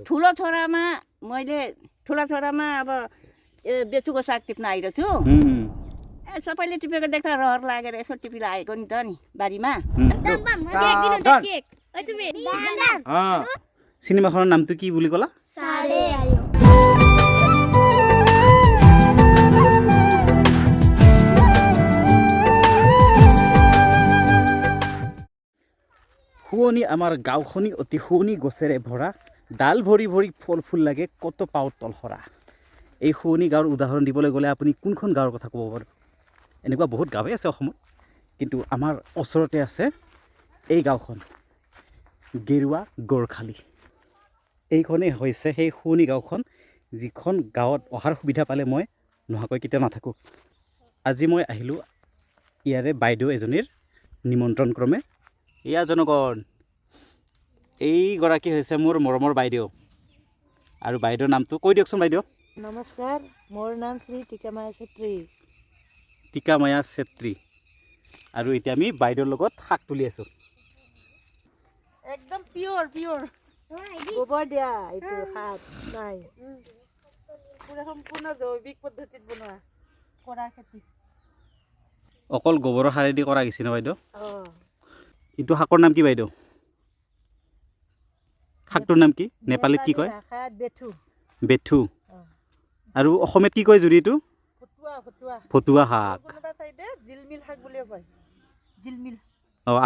ठुलो छोरामा मैले ठुलो छोरामा अब बेचुको साग टिप्न आइरहेको छु सबैले टिपेको देख्दा रहर लागेर यसो टिपिला आएको नि त नि बारीमा सिनेमाखনৰ নামটো কি বুলি ক'লা শুৱনি আমাৰ গাঁওখনি অতি শুৱনি গছেৰে ভৰা ডাল ভৰি ভৰি ফল ফুল লাগে কত পাও তলহৰা এই শুৱনি গাঁৱৰ উদাহৰণ দিবলৈ গ'লে আপুনি কোনখন গাঁৱৰ কথা ক'ব বাৰু এনেকুৱা বহুত গাঁৱে আছে অসমত কিন্তু আমাৰ ওচৰতে আছে এই গাঁওখন গেৰুৱা গড়খালি এইখনেই হৈছে সেই শুৱনি গাঁওখন যিখন গাঁৱত অহাৰ সুবিধা পালে মই নোহোৱাকৈ কেতিয়া নাথাকোঁ আজি মই আহিলোঁ ইয়াৰে বাইদেউ এজনীৰ নিমন্ত্ৰণ ক্ৰমে এয়া জনগণ এইগৰাকী হৈছে মোৰ মৰমৰ বাইদেউ আৰু বাইদেউৰ নামটো কৈ দিয়কচোন বাইদেউ নমস্কাৰ মোৰ নাম শ্ৰী টিকামায়া চেত্ৰী টিকামায়া চেত্ৰী আৰু এতিয়া আমি বাইদেউৰ লগত শাক তুলি আছোঁ একদম পিয়ৰ গোবৰ দিয়া এইটো শাক নাই পুৰা সম্পূৰ্ণ জৈৱিক পদ্ধতিত বনোৱা কৰা খেতি অকল গোবৰৰ সাৰেদি কৰা গৈছে ন বাইদেউ এইটো শাকৰ নাম কি বাইদেউ শাকটোৰ নাম কি নেপালীত কি কয় বেথু আৰু অসমীয়াত কি কয় যদি এইটো ফটুৱা শাক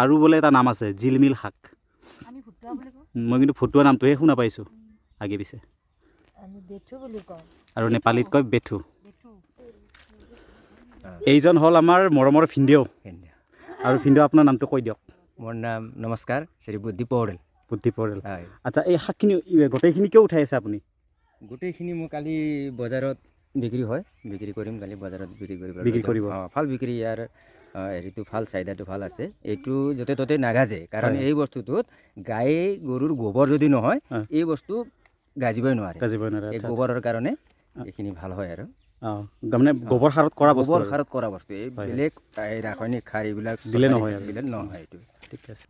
আৰু বোলে এটা নাম আছে জিলমিল শাক মই কিন্তু ফটুৱা নামটোহে শুনা পাইছোঁ আগে পিছে আৰু নেপালীত কয় বেথু এইজন হ'ল আমাৰ মৰমৰ ভিনদেউ আৰু ভিনদেউ আপোনাৰ নামটো কৈ দিয়ক মোৰ নাম নমস্কাৰ শ্ৰী বুদ্ধি পৌৰেল আচ্ছা এই শাকখিনি গোটেইখিনি কিয় উঠাই আছে আপুনি গোটেইখিনি মোৰ কালি বজাৰত বিক্ৰী হয় বিক্ৰী কৰিম কালি বজাৰত বিক্ৰী কৰিব ভাল বিক্ৰী ইয়াৰ হেৰিটো ভাল চাহিদাটো ভাল আছে এইটো য'তে ত'তে নাগাজে কাৰণ এই বস্তুটোত গাই গৰুৰ গোবৰ যদি নহয় এই বস্তু গাজিবই নোৱাৰে এই গোবৰৰ কাৰণে এইখিনি ভাল হয় আৰু মানে গোবৰ সাৰত কৰা বস্তু এই বেলেগ ৰাসায়নিক সাৰ এইবিলাক দিলে নহয় এইটো ঠিক আছে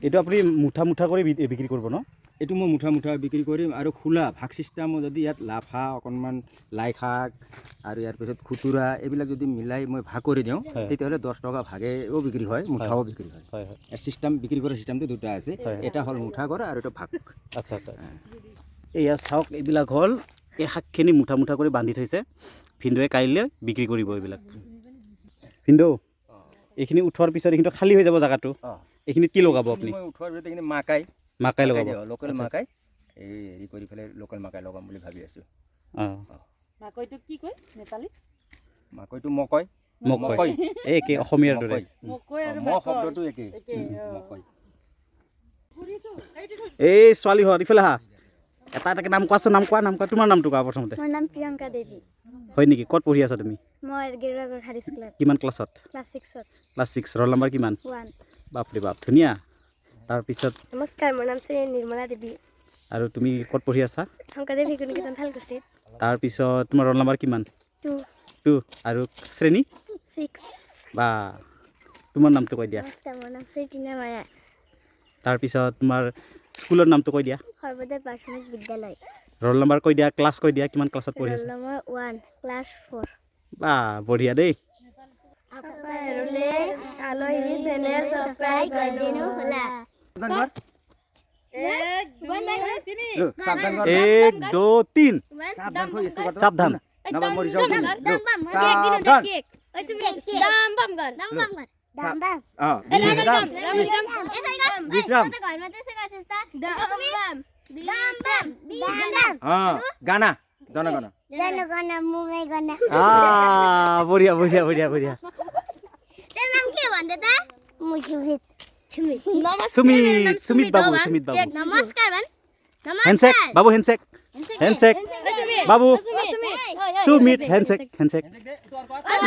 এইটো আপুনি মুঠা মুঠা কৰি বিক্ৰী কৰিব ন এইটো মই মুঠা মুঠা বিক্ৰী কৰিম আৰু খোলা ভাগ চিষ্টেম যদি ইয়াত লাফা অকণমান লাই শাক আৰু ইয়াৰ পিছত খুতুৰা এইবিলাক যদি মিলাই মই ভাগ কৰি দিওঁ তেতিয়াহ'লে 10 টকা ভাগেও বিক্ৰী হয় মুঠাও বিক্ৰী হয় চিষ্টেম বিক্ৰী কৰা চিষ্টেমটো দুটা আছে এটা হ'ল মুঠা কৰা আৰু এটা ভাগ আচ্ছা এয়া চাওক এইবিলাক হ'ল এই শাকখিনি মুঠা মুঠা কৰি বান্ধি থৈছে ভিনদেউৱে কাইলৈ বিক্ৰী কৰিব এইবিলাক ভিনদেউ এইখিনি উঠোৱাৰ পিছত এইখিনি খালী হৈ যাব জেগাটো এইখিনিত কি লগাব আপুনি উঠোৱাৰ পিছত এইখিনি মাকাই লগাব লোকেল মাকাই এই হেৰি কৰি পেলাই লোকেল মাকাই লগাম বুলি ভাবি আছোঁ মাকৈটো কি কয় নেপালীত মাকৈটো মকৈ এই একে অসমীয়াৰ দৰে শব্দটো একেই মকৈ এই ছোৱালীহঁত ইফালে আহা এটা এটাকে নাম কোৱাচোন নাম কোৱা তোমাৰ নামটো কোৱা প্ৰথমতে মোৰ নাম প্ৰিয়ংকা দেৱী হয় নেকি ক'ত পঢ়ি আছা তুমি মই গেৰুৱা গড়খালি স্কুলত কিমান ক্লাছত ক্লাছ 6 ৰোল নম্বৰ কিমান 1 বাপৰে বাপ ধুনীয়া তাৰপিছত নমস্কাৰ মোৰ নাম শ্ৰী নিৰ্মলা দেৱী আৰু তুমি ক'ত পঢ়ি আছা শংকৰদেৱ শিশু নিকেতন ঠালকুছিত তাৰপিছত তোমাৰ ৰোল নম্বৰ কিমান 2 আৰু শ্ৰেণী 6 বা তোমাৰ নামটো কৈ দিয়া নমস্কাৰ মোৰ নাম শ্ৰী টিনা মায়া তাৰপিছত তোমাৰ স্কুলৰ নামটো কৈ দিয়া সৰ্বদয় প্ৰাথমিক বিদ্যালয় ৰোল নম্বৰ কৈ দিয়া ক্লাছ কৈ দিয়া কিমান ক্লাছত পঢ়ি আছা ৰোল নম্বৰ 1 ক্লাছ 4 বা বঢ়িয়া দেই আপোনালোকে আলহী চেনেল সাবস্ক্ৰাইব কৰি দিনো হলা 1 2 3 সাবধান গানা জনগণ বঢ়িয়া বঢ়িয়া বঢ়িয়া বঢ়িয়া সুমিত বাবু নমস্কাৰ হেণ্ডশেক বাবু হেণ্ডশেক বাবু সুমিত হেণ্ডশেক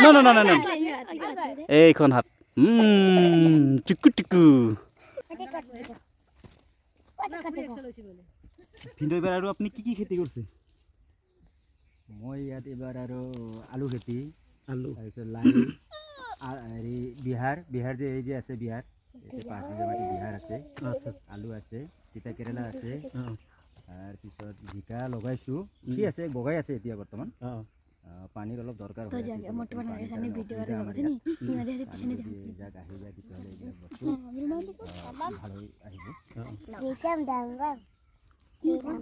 ন এইখন হাত টিকু টিকু ভিনদেউ এবাৰ আৰু আপুনি কি খেতি কৰিছে মই ইয়াত এবাৰ আৰু আলু খেতি তাৰপিছত লাই হেৰি বিহাৰ যে এই যে আছে বিহাৰ 5 বিঘা মাটি বিহাৰ আছে আলু আছে তিতা কেৰেলা আছে তাৰপিছত জিকা লগাইছোঁ উঠি আছে বগাই আছে এতিয়া বৰ্তমান পানীৰ অলপ দৰকাৰ হয় যাক আহি যায় তেতিয়াহ'লে এইবিলাক বস্তু ভাল হৈ আহিব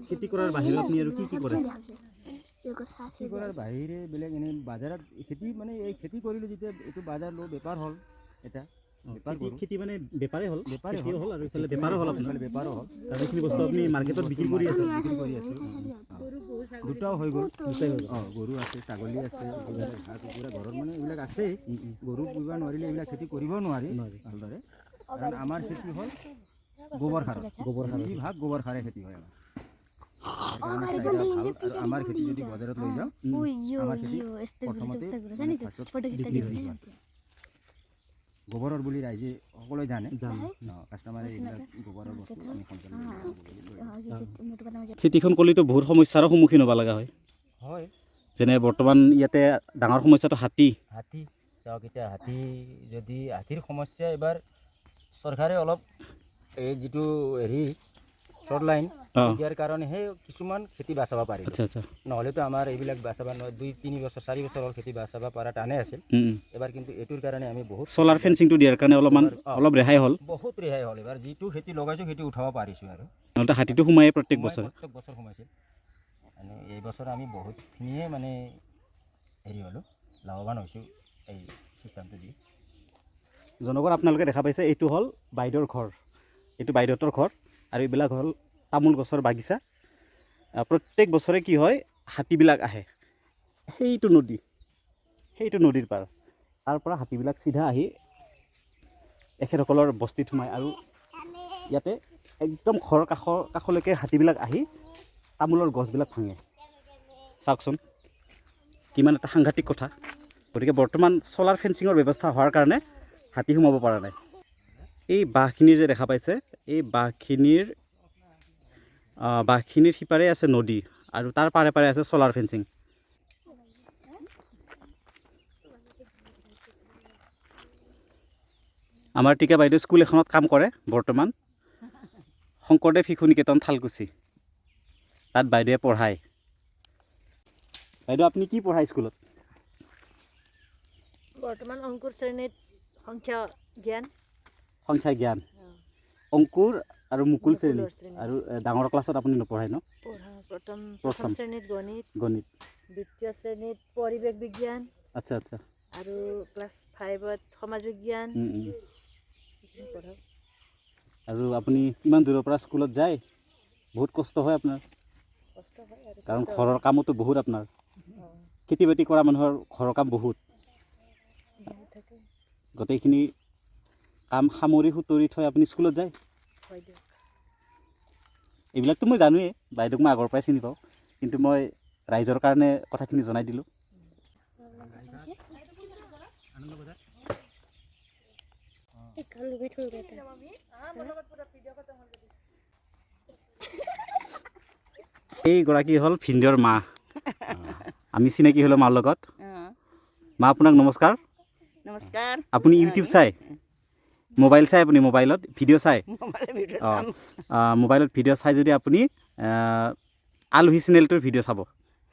খেতি কৰাৰ বাহিৰত আপুনি আৰু কি কৰে খেতি কৰাৰ বাহিৰে বেলেগ এনেই বজাৰত খেতি মানে এই খেতি কৰিলোঁ যেতিয়া এইটো বজাৰ লওঁ বেপাৰ হ'ল এটা বেপাৰ কৰোঁ খেতি মানে বেপাৰে হ'ল বেপাৰে হ'ল আৰু এইফালে বেপাৰো হ'ল আপোনাৰ বেপাৰো হ'ল আৰু এইখিনি বস্তু আপুনি মাৰ্কেটত বিক্ৰী কৰি আছে বিক্ৰী কৰি আছোঁ দুটাও হৈ গ'ল গৰু আছে ছাগলী আছে এইবিলাক হাঁহ কুকুৰা ঘৰত মানে এইবিলাক আছেই গৰু পুহিব নোৱাৰিলে এইবিলাক খেতি কৰিব নোৱাৰি ভালদৰে কাৰণ আমাৰ খেতি হ'ল গোবৰ সাৰ বেছিভাগ গোবৰ সাৰে খেতি হয় আমাৰ খেতি যদি বজাৰত লৈ যাওঁ আমাৰ খেতি প্ৰথমতে গোবৰৰ বুলি ৰাইজে সকলোৱে জানে কাষ্টমাৰে এইবিলাক গোবৰৰ বস্তু আমি সোনকালে খেতিখন কৰিলেতো বহুত সমস্যাৰো সন্মুখীন হ'ব লগা হয় হয় যেনে বৰ্তমান ইয়াতে ডাঙৰ সমস্যাটো হাতী চাওক এতিয়া হাতীৰ সমস্যা এবাৰ চৰকাৰে অলপ এই যিটো হেৰি শ্বৰ্ট লাইন দিয়াৰ কাৰণেহে কিছুমান খেতি বাচাব পাৰিব নহ'লেতো আমাৰ এইবিলাক বাচাব নহয় 2-3 বছৰ 4 বছৰ হ'ল খেতি বাচাব পৰা টানে আছিল এবাৰ কিন্তু এইটোৰ কাৰণে আমি বহুত চ'লাৰ ফেঞ্চিংটো দিয়াৰ কাৰণে অলপ ৰেহাই হ'ল বহুত ৰেহাই হ'ল এবাৰ যিটো খেতি লগাইছোঁ সেইটো উঠাব পাৰিছোঁ আৰু নহ'লে হাতীটো সোমায়ে প্ৰত্যেক বছৰ সোমাইছিল মানে এই বছৰ আমি বহুতখিনিয়ে মানে হেৰি হ'লোঁ লাভৱান হৈছোঁ এই চিষ্টেমটো দি জনগণ আপোনালোকে দেখা পাইছে এইটো হ'ল বাইদেউৰ ঘৰ এইটো বাইদেউহঁতৰ ঘৰ আৰু এইবিলাক হ'ল তামোল গছৰ বাগিচা প্ৰত্যেক বছৰে কি হয় হাতীবিলাক আহে সেইটো নদীৰ পাৰ তাৰ পৰা হাতীবিলাক চিধা আহি এখেতসকলৰ বস্তিত সোমায় আৰু ইয়াতে একদম ঘৰৰ কাষলৈকে হাতীবিলাক আহি তামোলৰ গছবিলাক ভাঙে চাওকচোন কিমান এটা সাংঘাতিক কথা গতিকে বৰ্তমান চ'লাৰ ফেঞ্চিঙৰ ব্যৱস্থা হোৱাৰ কাৰণে হাতী সোমাব পৰা নাই এই বাঁহখিনি যে দেখা পাইছে এই বাঁহখিনিৰ সিপাৰে আছে নদী আৰু তাৰ পাৰে পাৰে আছে চ'লাৰ ফেঞ্চিং আমাৰ টিকা বাইদেউ স্কুল এখনত কাম কৰে বৰ্তমান শংকৰদেৱ শিশু নিকেতন থালকুছি তাত বাইদেৱে পঢ়ায় বাইদেউ আপুনি কি পঢ়ায় স্কুলত বৰ্তমান অংকুৰ শ্ৰেণীত সংখ্যা জ্ঞান অংকুৰ আৰু মুকুল শ্ৰেণী আৰু ডাঙৰ ক্লাছত আপুনি নপঢ়ায় ন প্ৰথম শ্ৰেণীত গণিত দ্বিতীয় শ্ৰেণীত পৰিৱেশ বিজ্ঞান আচ্ছা আৰু ক্লাছ 5ত সমাজ বিজ্ঞান আৰু আপুনি কিমান দূৰৰ পৰা স্কুলত যায় বহুত কষ্ট হয় আপোনাৰ কাৰণ ঘৰৰ কামতো বহুত আপোনাৰ খেতি বাতি কৰা মানুহৰ ঘৰৰ কাম বহুত গোটেইখিনি কাম সামৰি সুতৰি থৈ আপুনি স্কুলত যায় এইবিলাকতো মই জানোৱেই বাইদেউক মই আগৰ পৰাই চিনি পাওঁ কিন্তু মই ৰাইজৰ কাৰণে কথাখিনি জনাই দিলোঁ এইগৰাকী হ'ল ভিনদেউৰ মা আমি চিনাকি হ'লোঁ মাৰ লগত মা আপোনাক নমস্কাৰ আপুনি ইউটিউব চাই মোবাইল চাই আপুনি মোবাইলত ভিডিঅ' চাই মোবাইলত ভিডিঅ' চাই যদি আপুনি আলহী চেনেলটোৰ ভিডিঅ' চাব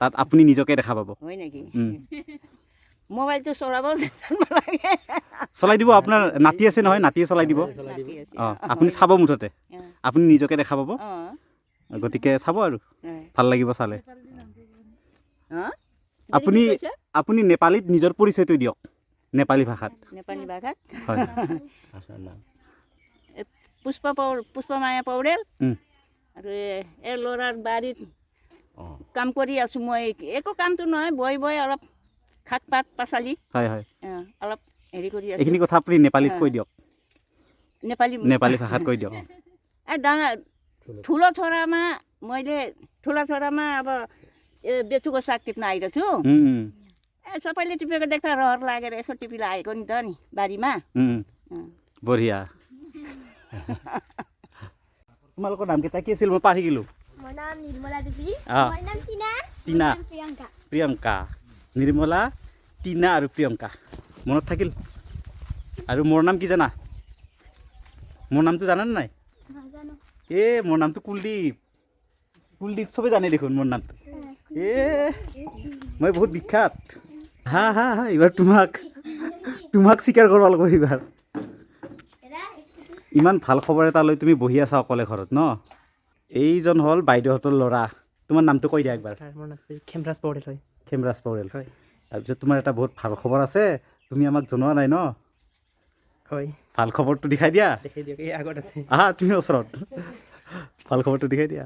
তাত আপুনি নিজকে দেখা পাব হয় নেকি মোবাইলটো চলাই দিব আপোনাৰ নাতি আছে নহয় নাতিয়ে চলাই দিব আপুনি চাব মুঠতে আপুনি নিজকে দেখা পাব গতিকে চাব আৰু ভাল লাগিব চালে আপুনি নেপালীত নিজৰ পৰিচয়টো দিয়ক নেপালী ভাষাত হয় পুষ্পমায়া পৌডেল আৰু এই ল'ৰাৰ বাৰীত কাম কৰি আছোঁ মই একো কামটো নহয় বৈ অলপ শাক পাত পাচলি হয় অলপ হেৰি কৰি আছোঁ এইখিনি কথা আপুনি নেপালীত কৈ দিয়ক নেপালী ভাষাত কৈ দিয়ক डाँगा ठुलो छोरामा मैले ठुलो छोरामा अब बेचुको साग टिप्न आएको छु सबैले टिपेको देख्दा रहर लागेर यसो टिपिला आएको नि त नि बारीमा বঢ়িয়া তোমালোকৰ নাম কেইটা কি আছিল মই পাহৰি গ'লো মোৰ নাম নিৰ্মলা দেৱী মোৰ নাম টিনা প্ৰিয়ংকা প্ৰিয়ংকা নিৰ্মলা টিনা আৰু প্ৰিয়ংকা মনত থাকিল আৰু মোৰ নাম কি জানা মোৰ নামটো জানা নাই নাজানো মোৰ নামটো কুলদীপ কুলদীপ চবে জানে দেখোন মোৰ নামটো মই বহুত বিখ্যাত হা হা হা এইবাৰ তোমাক স্বীকাৰ কৰিব লাগিব এইবাৰ ইমান ভাল খবৰ এটা লৈ তুমি বহি আছা অকলে ঘৰত ন এইজন হ'ল বাইদেউহঁতৰ ল'ৰা তোমাৰ নামটো কৈ দিয়া একবাৰ মোৰ নাম খেমৰাজ পৌৰেল হয় খেমৰাজ পৌৰেল হয় তাৰপিছত তোমাৰ এটা বহুত ভাল খবৰ আছে তুমি আমাক জনোৱা নাই ন হয় ভাল খবৰটো দেখাই দিয়া দেখাই দিয়ক এই আগত আছে আহা তুমি ওচৰত ভাল খবৰটো দেখাই দিয়া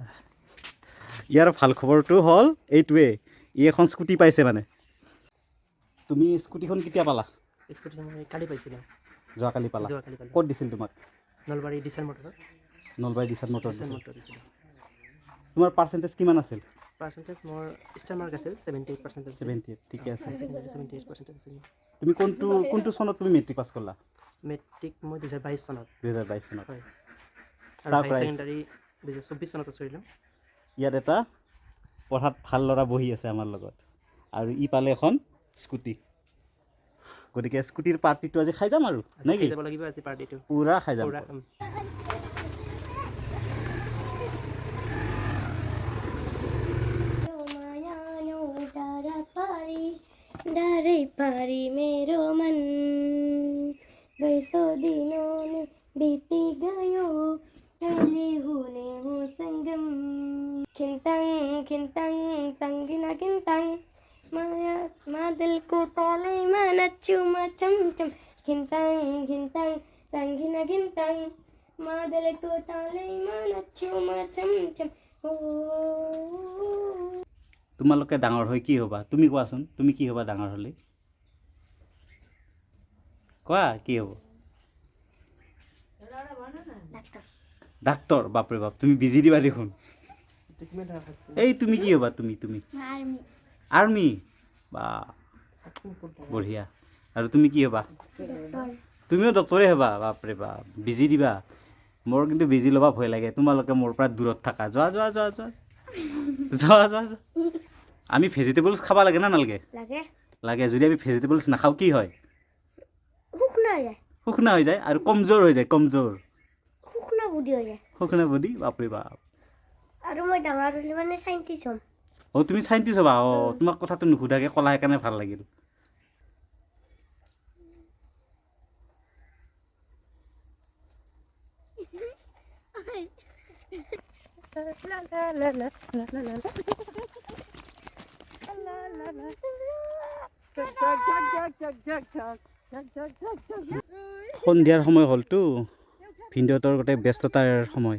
ইয়াৰ ভাল খবৰটো হ'ল এইটোৱে ই এখন স্কুটি পাইছে মানে তুমি স্কুটিখন কেতিয়া পালা স্কুটি মই কালি পাইছিলোঁ যোৱাকালি পালা যোৱাকালি পালোঁ ক'ত দিছিল তোমাক নলবাৰী ডিচেল মটৰত নলবাৰী দিছাত মটৰ ডিচেল দিছিল মটৰ দিছিলোঁ তোমাৰ পাৰ্চেণ্টেজ কিমান আছিল পাৰ্চেণ্টেজ মোৰ ষ্টাৰ মাৰ্ক আছিল 78% 78 ঠিকে আছে 78% আছিল তুমি কোনটো চনত তুমি মেট্ৰিক পাছ কৰিলা মেট্ৰিক মই 2022 চনত 2022 চনত হয় আৰু চাওক হাই ৰাইজ ছেকেণ্ডাৰী 2024 চনত কৰিলোঁ ইয়াত এটা পঢ়াত ভাল ল'ৰা বহি আছে আমাৰ লগত আৰু ই পালে এখন স্কুটি গতিকে স্কুটিৰ পাৰ্টিটো আজি খাই যাম আৰু নে কি যাব লাগিব আজি পাৰ্টিটো পুৰা খাই যাম পুৰা डरे पारी मेरो मन बरसों दिनों ने बीती गयो पहले होने हो संगम खिंतंग खिंतंग तंगिना खिंतंग माया मादल को ताले माना चुमा चम चम खिंतंग खिंतंग तंगिना खिंतंग मादल को ताले माना चुमा चम चम ओ তোমালোকে ডাঙৰ হৈ কি হ'বা তুমি কোৱাচোন তুমি কি হ'বা ডাঙৰ হ'লে কোৱা কি হ'ব ডাক্তৰ বাপৰে বাপ তুমি বিজি দিবা দেখোন এই তুমি কি হ'বা তুমি আৰ্মি বা বঢ়িয়া আৰু তুমি কি হ'বা তুমিও ডক্তৰে হ'বা বাপৰে বাপ বিজি দিবা মোৰ কিন্তু বিজি ল'বা ভয় লাগে তোমালোকে মোৰ পৰা দূৰত থাকা যোৱা যোৱা যোৱা যোৱা যোৱা যোৱা আমি ভেজিটেবলছ খাব লাগে না নালাগে লাগে যদি আমি ভেজিটেবলছ নাখাওঁ কি হয় শুকনা হৈ যায় আৰু কমজোৰ হৈ যায় কমজোৰ শুকনা বডি বাপৰে বাপ আৰু মই ডাঙৰ হ'লে মানে সাইন্টিষ্ট হ'ম অঁ তুমি চাইণ্টিষ্ট হ'বা অঁ তোমাক কথাটো নুসুধাকৈ ক'লা সেইকাৰণে ভাল লাগিল সন্ধিয়াৰ সময় হ'লতো ভিনদেউহঁতৰ গোটেই ব্যস্ততাৰ সময়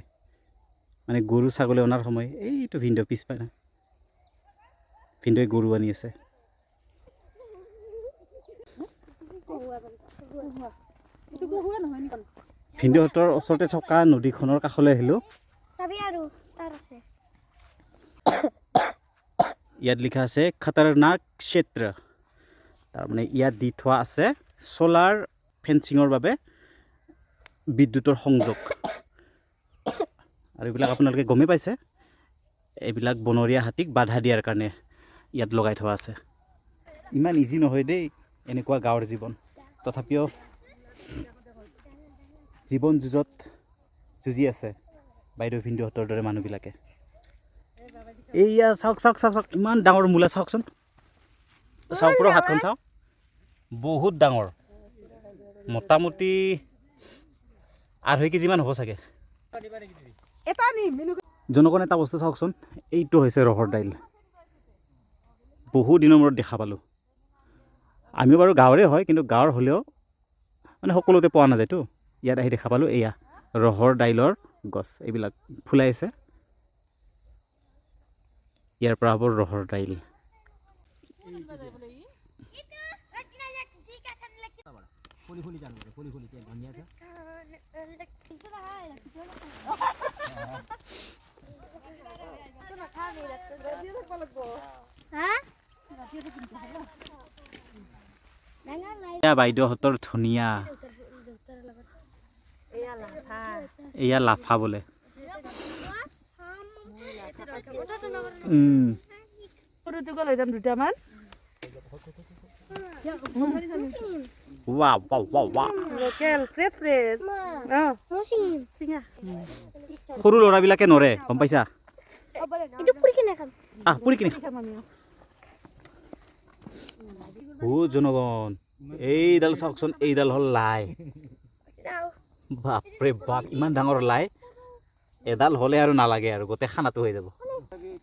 মানে গৰু ছাগলী অনাৰ সময় এইটো ভিনদেউ পিছ পায় না ভিনদেউৱে গৰু আনি আছে ভিনদেউহঁতৰ ওচৰতে থকা নদীখনৰ কাষলৈ আহিলোঁ ইয়াত লিখা আছে খতৰনাক ক্ষেত্ৰ তাৰমানে ইয়াত দি থোৱা আছে চ'লাৰ ফেন্সিঙৰ বাবে বিদ্যুতৰ সংযোগ আৰু এইবিলাক আপোনালোকে গমেই পাইছে এইবিলাক বনৰীয়া হাতীক বাধা দিয়াৰ কাৰণে ইয়াত লগাই থোৱা আছে ইমান ইজি নহয় দেই এনেকুৱা গাঁৱৰ জীৱন তথাপিও জীৱন যুঁজত যুঁজি আছে বাইদেউ ভিনদেউহঁতৰ দৰে মানুহবিলাকে এইয়া চাওক চাওক চাওক চাওক ইমান ডাঙৰ মূলা চাওকচোন চাওক পুৰা হাতখন চাওক বহুত ডাঙৰ মোটামুটি 2.5 কেজিমান হ'ব চাগে জনগণ এটা বস্তু চাওকচোন এইটো হৈছে ৰহৰ দাইল বহু দিনৰ মূৰত দেখা পালোঁ আমি বাৰু গাঁৱৰে হয় কিন্তু গাঁৱৰ হ'লেও মানে সকলোতে পোৱা নাযায়তো ইয়াত আহি দেখা পালোঁ এয়া ৰহৰ দাইলৰ গছ এইবিলাক ফুলাই আছে ইয়াৰ পৰা হ'ব ৰহৰ দাইল বাইদেউহঁতৰ ধুনীয়া এয়া লাফা বোলে লৈ যাম দুটামান লোকেল ফ্ৰেছ ফ্ৰেছ সৰু ল'ৰাবিলাকে নৰে গম পাইছা এইটো পুৰি কিনে খাম পুৰি কিনে জনগণ এইডাল চাওকচোন এইডাল হ'ল লাই বাপৰে বাপ ইমান ডাঙৰ লাই এডাল হ'লে আৰু নালাগে আৰু গোটেই খানাটো হৈ যাব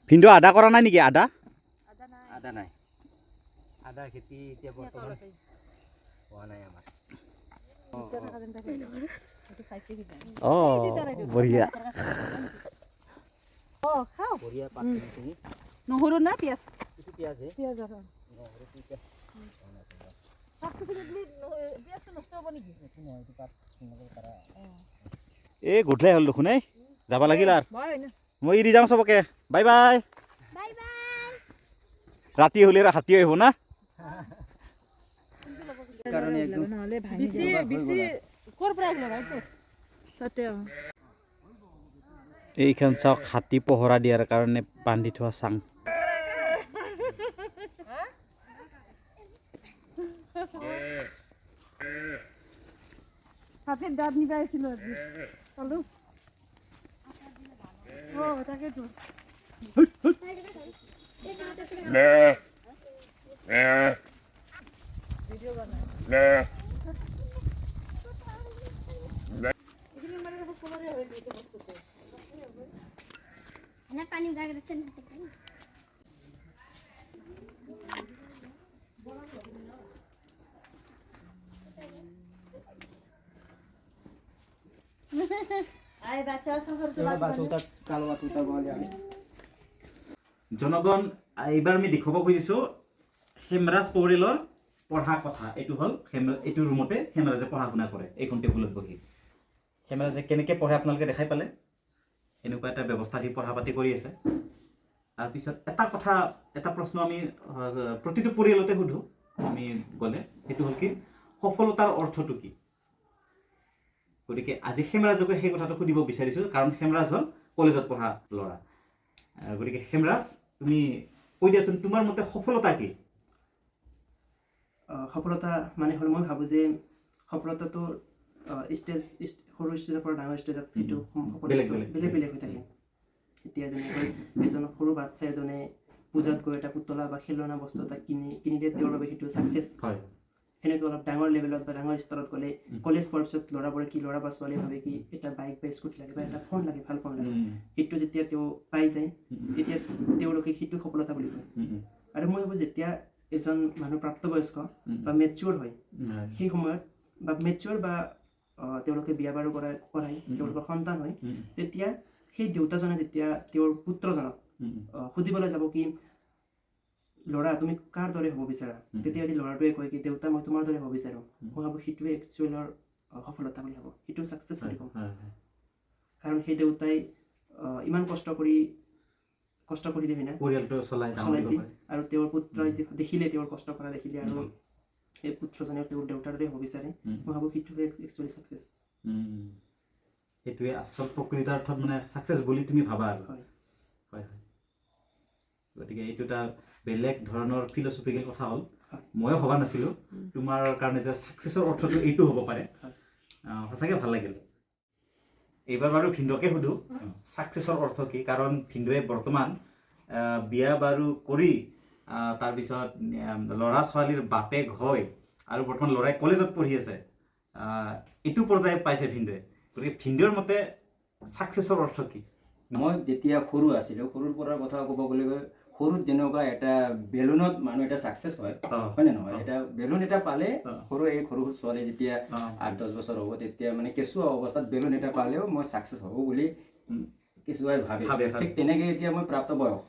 ভিনদেউ আদা কৰা নাই নেকি আদা আদা নাই আদা খেতি এতিয়া বৰ্তমান হোৱা নাই আমাৰ বঢ়িয়া খাওঁ বঢ়িয়া পাত ছিঙি নহৰু না পিঁয়াজ এইটো পিঁয়াজহে পিঁয়াজৰ নহৰুটো এতিয়া পিঁয়াজটো নষ্ট হ'ব নেকি এইটো পাত ছিঙিব পাৰা এই গধূলাই হ'ল দেখোন এই যাব লাগিল আৰু হয় মই এৰি যাওঁ চবকে বাই বাই বাই বাই ৰাতি হ'লে আৰু হাতী আহিব না কাৰণে একদম নহ'লে বেছি বেছি ক'ৰ পৰা আহিলে ভাইটো তাতে এইখন চাওক হাতী পহৰা দিয়াৰ কাৰণে বান্ধি থোৱা চাং হাতীৰ দাঁত নিবাই আহিছিলোঁ আজি চালোঁ তাকেতো এনে পানী গাড়ি আছে না জনগণ এইবাৰ আমি দেখুৱাব খুজিছোঁ হেমৰাজ পৌৰিলৰ পঢ়া কথা এইটো হ'ল এইটো ৰুমতে হেমৰাজে পঢ়া শুনা কৰে এইখন টেবুলত বহি হেমৰাজে কেনেকৈ পঢ়ে আপোনালোকে দেখাই পালে এনেকুৱা এটা ব্যৱস্থা দি পঢ়া পাতি কৰি আছে তাৰপিছত এটা প্ৰশ্ন আমি প্ৰতিটো পৰিয়ালতে সোধোঁ আমি গ'লে সেইটো হ'ল কি সফলতাৰ অৰ্থটো কি গতিকে আজি হেমৰাজকে সেই কথাটো সুধিব বিচাৰিছোঁ কাৰণ হেমৰাজ হ'ল কলেজত পঢ়া ল'ৰা গতিকে হেমৰাজ তুমি কৈ দিয়াচোন তোমাৰ মতে সফলতা কি সফলতা মানে হ'ল মই ভাবোঁ যে সফলতাটো ষ্টেজ সৰু ষ্টেজৰ পৰা ডাঙৰ ষ্টেজত সেইটো বেলেগ বেলেগ হৈ থাকে এতিয়া যেনেকৈ এজন সৰু বাচ্ছা এজনে পূজাত গৈ এটা পুতলা বা খেলনা বস্তু এটা কিনি দিয়ে তেওঁৰ বাবে সেইটো ছাকচেছ হয় সেনেকৈ অলপ ডাঙৰ লেভেলত বা ডাঙৰ স্তৰত গ'লে কলেজ পোৱাৰ পিছত ল'ৰাবোৰে কি ল'ৰা বা ছোৱালীয়ে ভাবে কি এটা বাইক বা স্কুটি লাগে বা এটা ফোন লাগে ভাল ফোন লাগে সেইটো যেতিয়া তেওঁ পাই যায় তেতিয়া তেওঁলোকে সেইটো সফলতা বুলি কয় আৰু মই ভাবোঁ যেতিয়া এজন মানুহ প্ৰাপ্তবয়স্ক বা মেচিয়ৰ হয় সেই সময়ত বা মেচিয়ৰ বা তেওঁলোকে বিয়া বাৰু কৰাই তেওঁলোকৰ সন্তান হয় তেতিয়া সেই দেউতাজনে যেতিয়া তেওঁৰ পুত্ৰজনক সুধিবলৈ যাব কি ল'ৰা তুমি কাৰ দৰে হ'ব বিচাৰা তেতিয়া যদি ল'ৰাটোৱে কয় কি দেউতা মই তোমাৰ দৰে হ'ব বিচাৰোঁ মই ভাবোঁ সেইটোৱে একচুৱেলৰ সফলতা বুলি ভাবোঁ সেইটো ছাকচেছ বুলি ক'ম কাৰণ সেই দেউতাই ইমান কষ্ট কৰিলে হয় না পৰিয়ালটো চলাইছিল আৰু তেওঁৰ পুত্ৰই দেখিলে তেওঁৰ কষ্ট কৰা দেখিলে আৰু সেই পুত্ৰজনে তেওঁৰ দেউতাৰ দৰে হ'ব বিচাৰে মই ভাবোঁ সেইটোৱে একচুৱেলি ছাকচেছ সেইটোৱে আচল প্ৰকৃতাৰ্থত মানে ছাকচেছ বুলি তুমি ভাবা আৰু হয় হয় গতিকে এইটো এটা বেলেগ ধৰণৰ ফিলচফিকেল কথা হ'ল ময়ো ভবা নাছিলোঁ তোমাৰ কাৰণে যে ছাকচেছৰ অৰ্থটো এইটো হ'ব পাৰে সঁচাকৈ ভাল লাগিল এইবাৰ বাৰু ভিনদেউকে সোধোঁ ছাকচেছৰ অৰ্থ কি কাৰণ ভিনদেউৱে বৰ্তমান বিয়া বাৰু কৰি তাৰপিছত ল'ৰা ছোৱালীৰ বাপেক হয় আৰু বৰ্তমান ল'ৰাই কলেজত পঢ়ি আছে এইটো পৰ্যায় পাইছে ভিনদেউৱে গতিকে ভিনদেউৰ মতে ছাকচেছৰ অৰ্থ কি মই যেতিয়া সৰু আছিলোঁ সৰুৰ পৰা কথা ক'ব গ'লে সৰুত যেনেকুৱা এটা বেলুনত মানুহ এটা ছাকচেছ হয় হয়নে নহয় এটা বেলুন এটা পালে সৰু ছোৱালী যেতিয়া 8-10 বছৰ হ'ব তেতিয়া মানে কেঁচুৱা অৱস্থাত বেলুন এটা পালেও মই ছাকচেছ হ'ব বুলি কেঁচুৱাই ভাবে ঠিক তেনেকৈ এতিয়া মই প্ৰাপ্ত বয়স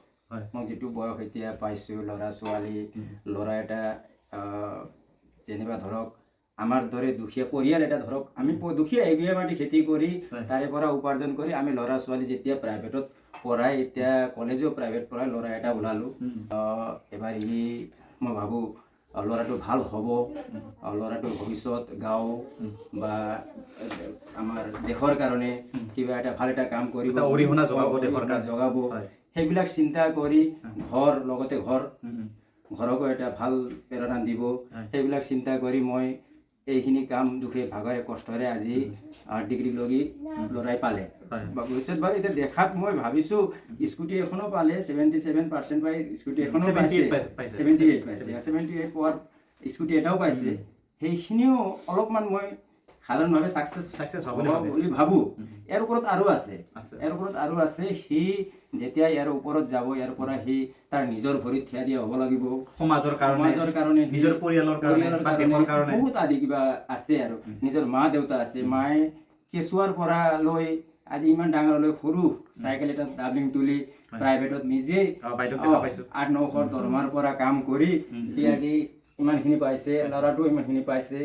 মই যিটো বয়স এতিয়া পাইছোঁ ল'ৰা ছোৱালী ল'ৰা এটা যেনিবা ধৰক আমাৰ দৰে দুখীয়া পৰিয়াল এটা ধৰক আমি দুখীয়া এবিঘা মাটি খেতি কৰি তাৰে পৰা উপাৰ্জন কৰি আমি ল'ৰা ছোৱালী যেতিয়া প্ৰাইভেটত পঢ়াই এতিয়া কলেজো প্ৰাইভেট পঢ়াই ল'ৰা এটা ওলালোঁ এবাৰ মই ভাবোঁ ল'ৰাটো ভাল হ'ব ল'ৰাটোৰ ভৱিষ্যত গাঁও বা আমাৰ দেশৰ কাৰণে কিবা এটা ভাল এটা কাম কৰিব অৰিহণা জগাব সেইবিলাক চিন্তা কৰি লগতে ঘৰকো এটা ভাল প্ৰেৰণা দিব সেইবিলাক চিন্তা কৰি মই এইখিনি কাম দুখে ভাগৰে কষ্টৰে আজি 8 ডিগ্ৰী লগি ল'ৰাই পালে বা ভৱিষ্যত বাৰু এতিয়া দেখাত মই ভাবিছোঁ স্কুটি এখনো পালে 77% পাই স্কুটি এখনো পাইছে 78 পাইছে 78 পোৱাৰ স্কুটি এটাও পাইছে সেইখিনিও অলপমান মই সাধাৰণভাৱে ছাকচেছ হ'ব বুলি ভাবোঁ ইয়াৰ ওপৰত আৰু আছে সি যেতিয়া ইয়াৰ ওপৰত যাব ইয়াৰ পৰা সি তাৰ নিজৰ ভৰিত থিয় দিয়া হ'ব লাগিব সমাজৰ কাৰণে নিজৰ পৰিয়ালৰ কাৰণে বহুত আদি কিবা আছে আৰু নিজৰ মা দেউতা আছে মায়ে কেঁচুৱাৰ পৰা লৈ আজি ইমান ডাঙৰলৈ সৰু চাইকেল এটাত ডাবলিং তুলি প্ৰাইভেটত নিজেই 8-900 দৰমহাৰ পৰা কাম কৰি সি আজি ইমানখিনি পাইছে ল'ৰাটো ইমানখিনি পাইছে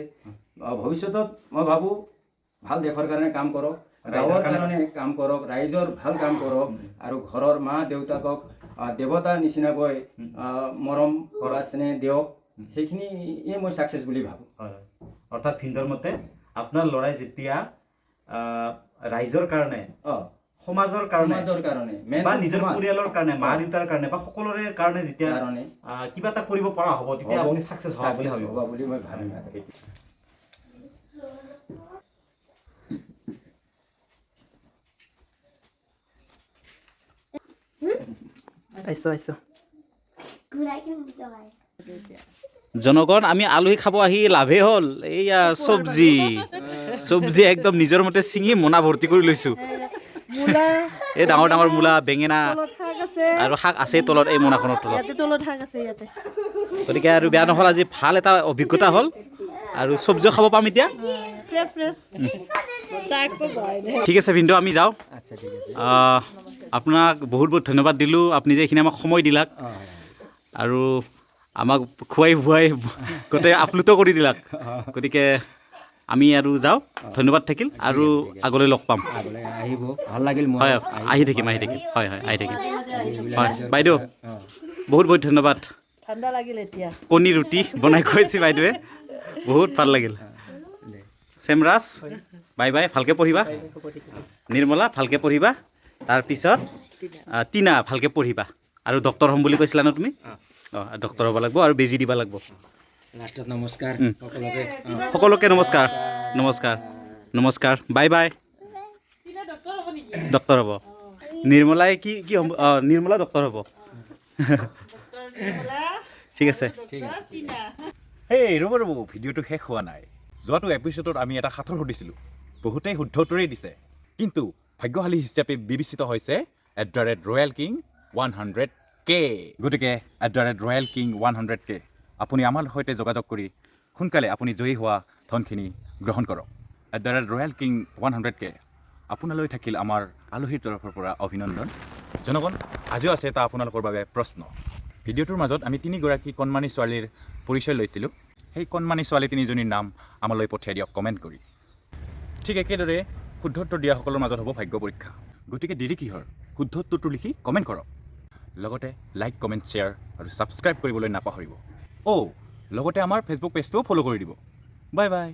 ভৱিষ্যতত মই ভাবোঁ ভাল দেশৰ কাৰণে কাম কৰক গাঁৱৰ কাৰণে কাম কৰক ৰাইজৰ ভাল কাম কৰক আৰু ঘৰৰ মা দেউতাকক দেৱতাৰ নিচিনাকৈ মৰম কৰা স্নেহ দিয়ক সেইখিনিয়ে মই ছাকচেছ বুলি ভাবোঁ অৰ্থাৎ ভিন্দৰ মতে আপোনাৰ ল'ৰাই যেতিয়া ৰাইজৰ কাৰণে সমাজৰ কাৰণে বা নিজৰ পৰিয়ালৰ কাৰণে মা দেউতাৰ কাৰণে বা সকলোৰে কাৰণে যেতিয়া কিবা এটা কৰিব পৰা হ'ব তেতিয়া আপুনি ছাকচেছ হ'ব বুলি মই ভাবিম জনগণ আমি আলহী খাব আহি লাভেই হ'ল এইয়া চব্জি একদম নিজৰ মতে ছিঙি মোনা ভৰ্তি কৰি লৈছোঁ এই ডাঙৰ ডাঙৰ মূলা বেঙেনা আৰু শাক আছে তলত এই মোনাখনৰ তলত গতিকে আৰু বেয়া নহ'ল আজি ভাল এটা অভিজ্ঞতা হ'ল আৰু চব্জিও খাব পাম এতিয়া ঠিক আছে ভিন্দু আমি যাওঁ আপোনাক বহুত বহুত ধন্যবাদ দিলোঁ আপুনি যে এইখিনি আমাক সময় দিলাক আৰু আমাক খুৱাই বুৱাই গোটেই আপ্লুত কৰি দিলাক গতিকে আমি আৰু যাওঁ ধন্যবাদ থাকিল আৰু আগলৈ লগ পাম আহিব ভাল লাগিল হয় আহি থাকিম হয় আহি থাকিম হয় বাইদেউ বহুত বহুত ধন্যবাদ ঠাণ্ডা লাগিল এতিয়া কণী ৰুটি বনাই খুৱাইছে বাইদেৱে বহুত ভাল লাগিল চেমৰাজ বাই বাই ভালকৈ পঢ়িবা নিৰ্মলা ভালকৈ পঢ়িবা তাৰপিছত টিনা ভালকৈ পঢ়িবা আৰু ডক্টৰ হ'ম বুলি কৈছিলা ন তুমি ডক্টৰ হ'ব লাগিব আৰু বেজি দিব লাগিব লাষ্টত নমস্কাৰ সকলোকে নমস্কাৰ বাই বাই ডক্টৰ হ'ব নিৰ্মলাই কি হ'ব নিৰ্মলা ডক্টৰ হ'ব ঠিক আছে হেই ৰ'ব ভিডিঅ'টো শেষ হোৱা নাই যোৱাটো এপিছ'ডত আমি এটা সাঁথৰ সুধিছিলোঁ বহুতেই শুদ্ধ উত্তৰেই দিছে কিন্তু ভাগ্যশালী হিচাপে বিবেচিত হৈছে @RoyalKing100K গতিকে @RoyalKing100K আপুনি আমাৰ সৈতে যোগাযোগ কৰি সোনকালে আপুনি জয়ী হোৱা ধনখিনি গ্ৰহণ কৰক @RoyalKing100K আপোনালৈ থাকিল আমাৰ আলহীৰ তৰফৰ পৰা অভিনন্দন জনগণ আজিও আছে এটা আপোনালোকৰ বাবে প্ৰশ্ন ভিডিঅ'টোৰ মাজত আমি 3গৰাকী কণমানি ছোৱালীৰ পৰিচয় লৈছিলোঁ সেই কণমানি ছোৱালী 3জনীৰ নাম আমালৈ পঠিয়াই দিয়ক কমেণ্ট কৰি ঠিক একেদৰে শুদ্ধ উত্তৰ দিয়াসকলৰ মাজত হ'ব ভাগ্য পৰীক্ষা গতিকে দেৰি কিহৰ শুদ্ধ উত্তৰটো লিখি কমেণ্ট কৰক লগতে লাইক কমেণ্ট শ্বেয়াৰ আৰু ছাবস্ক্ৰাইব কৰিবলৈ নাপাহৰিব লগতে আমাৰ ফেচবুক পেজটোও ফ'ল' কৰি দিব বাই বাই